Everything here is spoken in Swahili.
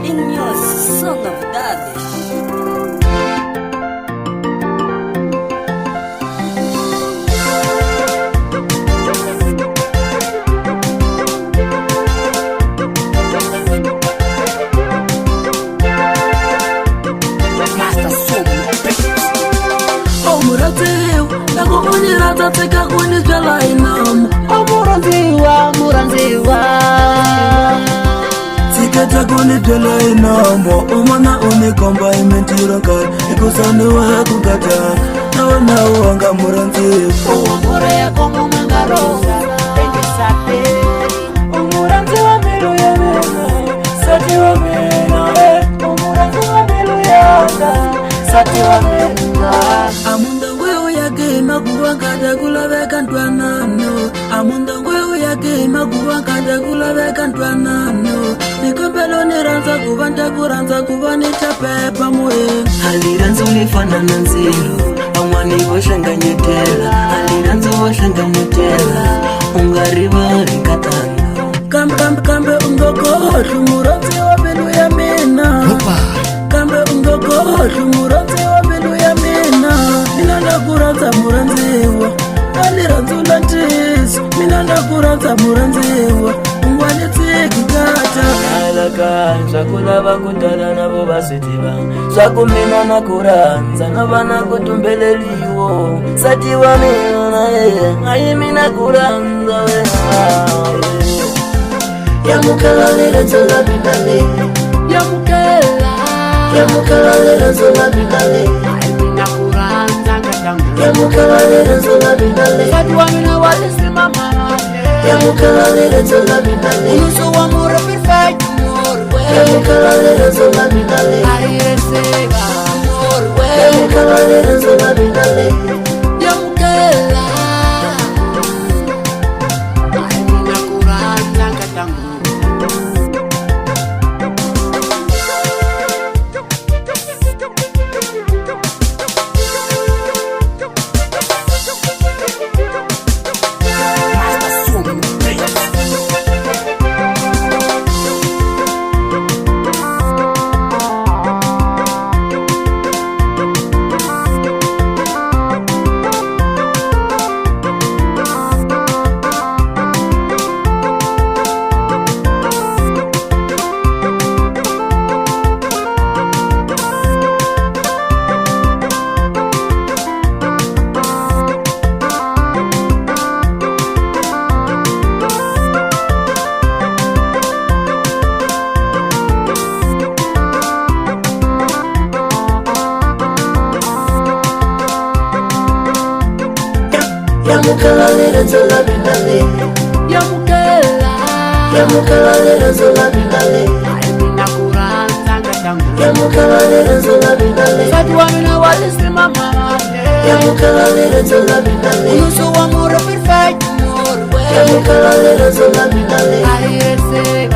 Inhoso, são novidades. Tateka kunizwela inamu muranziwa Siketa kunizwela inamu Umana unikomba imentiro kari Ikusani wa kukata Nawana uwanga muranziwa Uwamure ya komu mangaroga Pengisate Umuranziwa milu ya mena Sati wa mena Umuranziwa milu ya Sati wa mena Amunda Maguwangada kulaveka ntwanano Amundangweu yake maguwangada kulaveka ntwanano Nikombelo niranza kuvanda kuranza kuvani chapepa mwe Haliranza ulifana na nzilu Amwani washanga nyetela Haliranza washanga nyetela Ungariva rikatanga Kambe ungokotu muranzi wa belu ya mina Kambe ungokotu muranzi wa belu ya mina Minanda kuranza muranziwa Aliranzula ntisu Minanda kuranza muranziwa Ungwani tsiki kata Alaka Shakulava kutala na boba sitiba Shakumina na kuranza na vana kutumbeleliwo Satiwa mina na Ayimina kuranza Yamukala lera zola bidale Yamukala lera zola bidale Ayimina kuranza Yamukala lera zola bidale Satiwa mina walisima mama Yamukala lera zola bidale Unuso wa mure perfect Yamukala lera zola bidale Ayesega Yamukala lera zola bidale Yamukala Ayimina kuranza katangu Yamukala lera zola bidale Yamukala lera zola bidale Ayimina kuranza katangu Yamukala lera zola bidale Satiwa mina walisima mama Yamukala lera zola bidale Unuso wa mure perfect Yamukala lera zola bidale Ayesega